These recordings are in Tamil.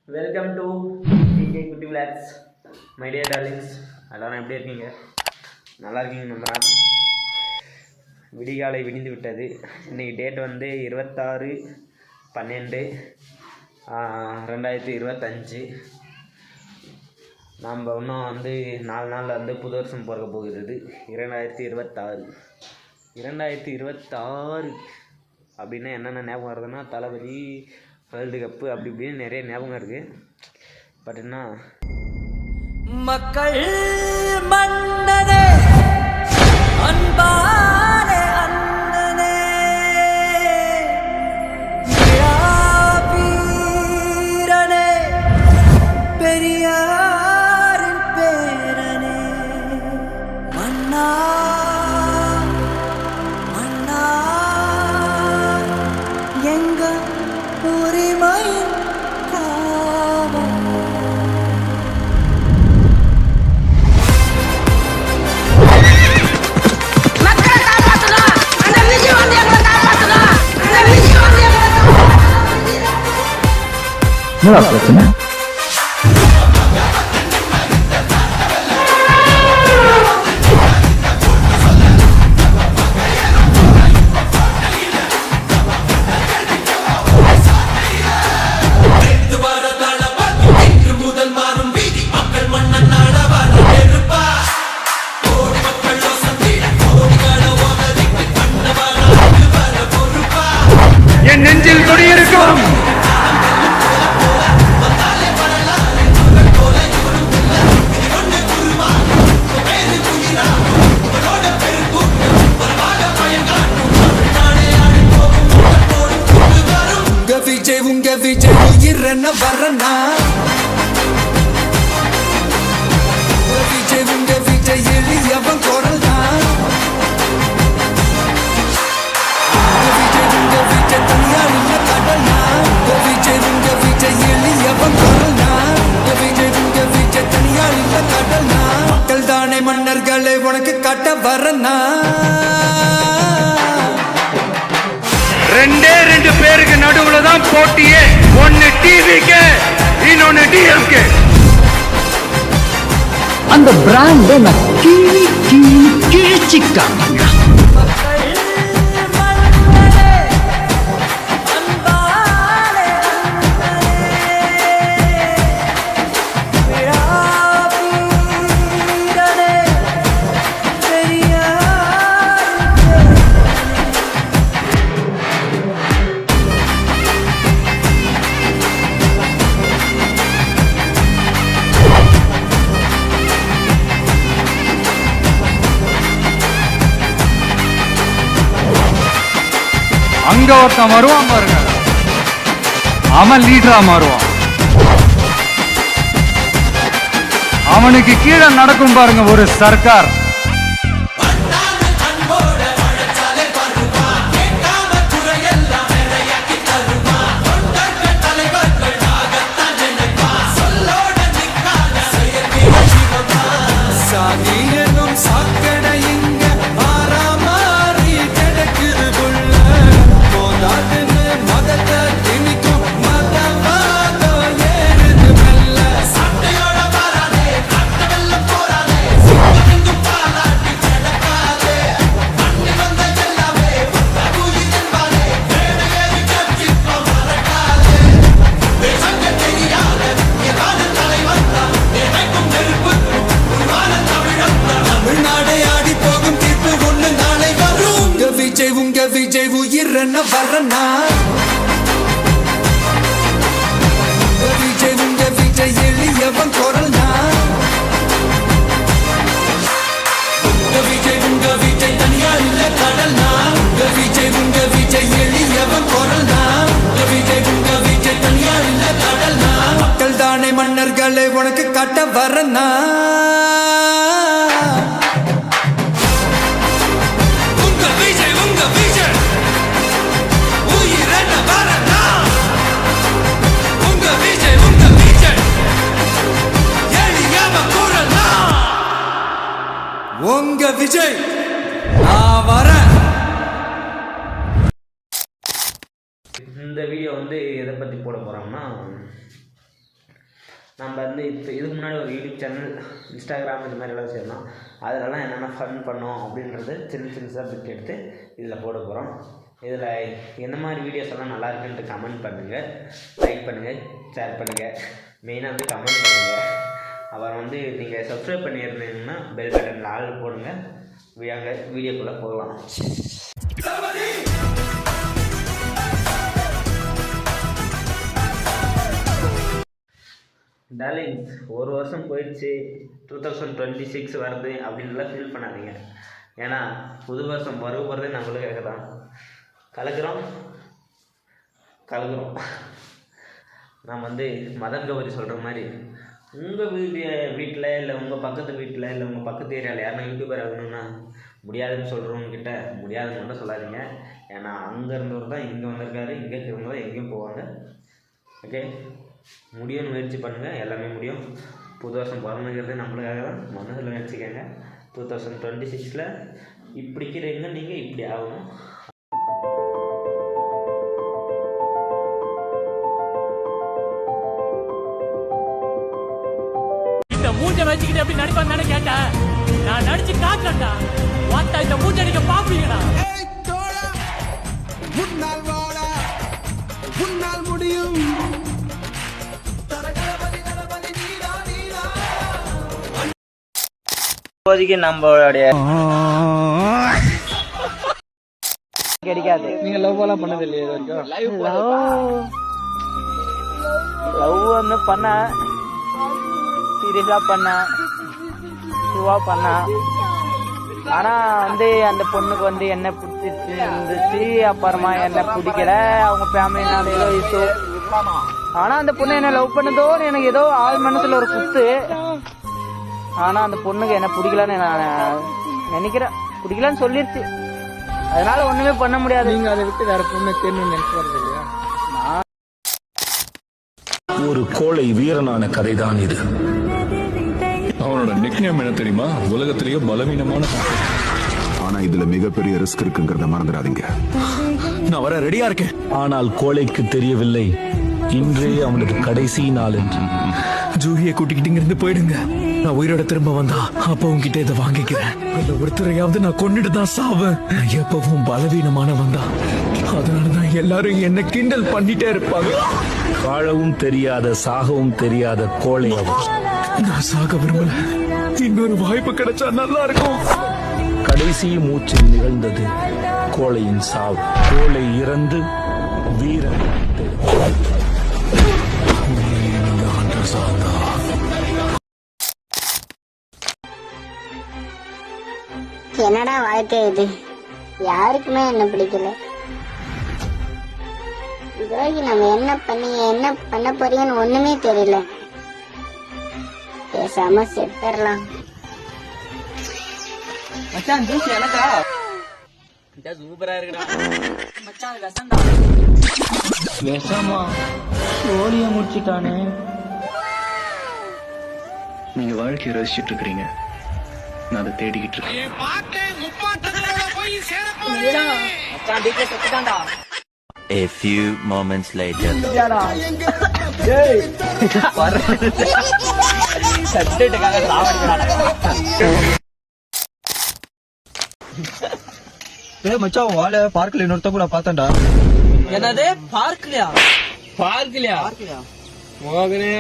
வெல்கம் டு டிகே குட்டி விளாக்ஸ். மை டியர் டார்லிங்ஸ், எல்லோரும் எப்படி இருக்கீங்க? நல்லா இருக்கீங்க நம்புகிறேன். விடிகாலை விடிந்து விட்டது. இன்றைக்கி டேட் வந்து 26/12/2025. நம்ம இன்னும் வந்து 4 நாளில் வந்து புது வருஷம் பிறக்க போகிறது. 2026 அப்படின்னா என்னென்ன ஞாபகம் வருதுன்னா, தளபதி, வேர்ல்டு கப்பு, அப்படி இப்படின்னு நிறைய ஞாபகம் இருக்குது. பட் என்ன மக்கள் மன்னனே, அன்பானே அண்ணனே, வீரனே, பெரியாரின் பேரனே, மன்னா மன்னா எங்க உரிமையின் காவல். என்னடா பிரச்சனை? என் நெஞ்சில் குடியிருக்கும் உங்க விஜய் உயிரன வரனா, உங்க விஜய் எளியவன் குரல் தான். உங்க விஜய் தனியார் இல்ல கடனா, உங்க விஜய் எளியவன் குரல் தான். உங்க விஜய் தனியார் இல்ல கடனா, மக்கள் தானே மன்னர்களை உனக்கு காட்ட வரனா. ரெண்டே 2 பேருக்கு நடுவுல தான் போட்டியே. ஒன்னு டிவிக்கு, இன்னொன்னு டிஎம்கே. அந்த பிராண்டை நான் கிழிச்சிட்டாங்க. அங்க ஒருத்தன் வருவான் பாருங்க, அவன் லீடரா மாறுவான். அவனுக்கு கீழே நடக்கும் பாருங்க ஒரு சர்க்கார். உங்க விஜய் உயிரன வரனா, உங்க விஜய் எளியவன் குரல் தான். உங்க விஜய் தனியார் இல்ல கடல் தான். உங்க விஜய் எளியவன் குரல் தான். உங்க விஜய் தனியார் இல்ல கடல் தான். மக்கள் தானே மன்னர்களை உனக்கு காட்ட வரனா. உங்க விஜய் நான் வரேன். இந்த வீடியோ வந்து எதை பற்றி போட போகிறோம்னா, நம்ம வந்து இப்போ இதுக்கு முன்னாடி ஒரு யூடியூப் சேனல், இன்ஸ்டாகிராம் இந்த மாதிரிலாம் வச்சுருந்தோம். அதிலலாம் என்னென்ன ஃபன் பண்ணோம் அப்படின்றது சின்னதாக பிட் எடுத்து இதில் போட போகிறோம். இதில் எந்த மாதிரி வீடியோஸ் எல்லாம் நல்லா இருக்குன்ட்டு கமெண்ட் பண்ணுங்கள், லைக் பண்ணுங்கள், ஷேர் பண்ணுங்கள், மெயினாக வந்து கமெண்ட் பண்ணுங்கள். அப்புறம் வந்து நீங்கள் சப்ஸ்கிரைப் பண்ணியிருந்தீங்கன்னா பெல் பட்டனில் ஆள் போடுங்க. வீடியோக்குள்ளே போகலாம். டார்லிங்ஸ், ஒரு வருஷம் போயிடுச்சு, 2026 வருது அப்படின்லாம் ஃபீல் பண்ணாதீங்க. ஏன்னா புது வருஷம் போகிறதே நம்மளுக்காக தான். கலக்கிறோம். நம்ம வந்து மதன் கௌரி சொல்கிற மாதிரி உங்கள் வீட்டில் இல்லை உங்கள் பக்கத்து வீட்டில் இல்லை உங்கள் பக்கத்து ஏரியாவில் யாருன்னா யூடியூபர் ஆகணும்னா முடியாதுன்னு சொல்கிறவங்கக்கிட்ட முடியாதுன்னு மட்டும் சொல்லாதீங்க. ஏன்னா அங்கே இருந்தவர் தான் இங்கே வந்திருக்காரு, இங்கே இருக்கிறவங்க தான் எங்கேயும் போவாங்க. ஓகே, முடியும்னு முயற்சி பண்ணுங்கள், எல்லாமே முடியும். புது வருஷம் பிறந்துக்கிறது நம்மளுக்காக தான், மனசில் நினச்சிக்கங்க. 2026 இப்படி இருக்கிறீங்க, நீங்கள் இப்படி ஆகணும். இந்த மூஞ்சை வச்சுக்கிட்டு எப்படி நடிப்பான்னு தானே கேட்டேன். நான் நடிச்சு காட்டேன்டா. வாத்தா இந்த மூஞ்சை நீங்க பாப்பீங்கடா. முன்னால் வாடா, முன்னால் முடியும். இப்போதைக்கு நம்மளுடைய கிடைக்காது. நீங்க லவ் எல்லாம் பண்ணது இல்லையா இது வரைக்கும்? லவ் வந்து பண்ண, சீரியஸா பண்ண, ட்ரூவா பண்ண. ஆனா வந்து அந்த பொண்ணுக்கு வந்து என்ன பிடிச்சிட்டு இருந்துச்சு, அப்புறமா என்ன பிடிக்கல, அவங்க ஃபேமிலினால ஏதோ இஷ்யூ. ஆனா அந்த பொண்ணு என்ன லவ் பண்ணதோன்னு எனக்கு ஏதோ ஆள் மனசுல ஒரு குத்து. ஆனா அந்த பொண்ணுக்கு என்ன பிடிக்கலன்னு நான் நினைக்கிறேன். பிடிக்கலன்னு சொல்லிருச்சு, அதனால ஒண்ணுமே பண்ண முடியாது. நீங்க அதை விட்டு வேற பொண்ணு தேர்ந்து நினைச்சு வரது இல்லையா? ஒரு கோழை வீரனான கதைதான் இது. அவனோட நிக்நேம் என்ன தெரியுமா? உலகத்திலேயே பலவீனமான. ஆனா இதுல மிகப்பெரிய ரிஸ்க் இருக்குங்கிறத மறந்துடாதீங்க. நான் வர ரெடியா இருக்கேன். ஆனால் கோழைக்கு தெரியவில்லை, இன்றே அவனுக்கு கடைசி நாள் என்று. ஜூஹியை கூட்டிக்கிட்டு இருந்து போயிடுங்க. நான் உயிரோட திரும்ப வந்தா அப்ப உங்ககிட்ட இதை வாங்கிக்கிறேன். அந்த ஒருத்தரையாவது நான் கொண்டுட்டு தான் சாவேன். நான் எப்பவும் பலவீனமானவன் தான், அதனாலதான் எல்லாரும் என்ன கிண்டல் பண்ணிட்டே இருப்பாங்க. வாழவும் தெரியாத, சாகவும் தெரியாத கோழை அவன். நான் சாக விரும்பல, இன்னொரு வாய்ப்பு கிடைச்சா நல்லா இருக்கும். கடைசி மூச்சில் நிகழ்ந்தது கோழையின் சாவு. கோழை இறந்து வீரன் என்னடா வாழ்க்கை இது, யாருக்குமே என்ன பிடிக்கல. துரோகி நம்ம என்ன பண்ண போறீங்கன்னு ஒண்ணுமே தெரியல. பேசாம செத்துடலாம். மச்சான் ஜூஸ் எனக்கா? சூப்பரா இருக்குடா மச்சான். விஷம்டா. விஷமா? கோழிய முடிச்சிட்டானே. நீங்க வாழ்க்கையை ரசிச்சுட்டு இருக்கிறீங்க, நான் அதை தேடிக்கிட்டு இருக்கேன். A few moments later. மச்சான் வாழ பார்க்கல இன்னொருத்த கூட பார்த்தேன்டா. என்னது பார்க்கலையா? பார்க்கலையா மோகனே?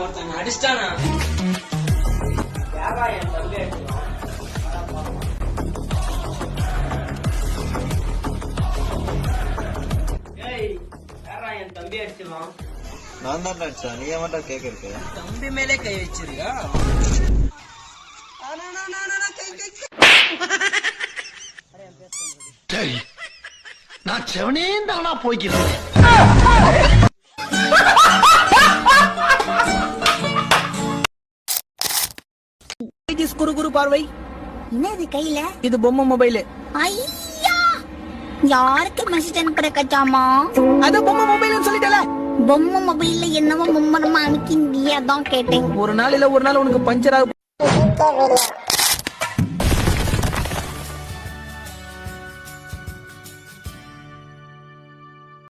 ஒருத்தங்க அடிச்சிட்டானா? என் தம்பி அடிச்சிருவான். நான் தான் அடிச்சா, நீ ஏமாட்டா கேட்க. தம்பி மேலே கை வச்சிருக்கா? சரி, நான் செவனே தானா போய்க்கிறேன். குறு குறு பார்வை. என்னது கையில? இது பொம்மை மொபைல். ஐயா, யாருக்கு மெசேஜ் அனுப்புற கச்சாமா? அது பொம்மை மொபைல்னு சொல்லிட்டல. பொம்மை மொபைல்ல என்னவோ மும்மரமா அனுப்பிங்க, அதான் கேட்டேன். ஒரு நாள் இல்ல ஒரு நாள் உனக்கு பஞ்சர் ஆகும்.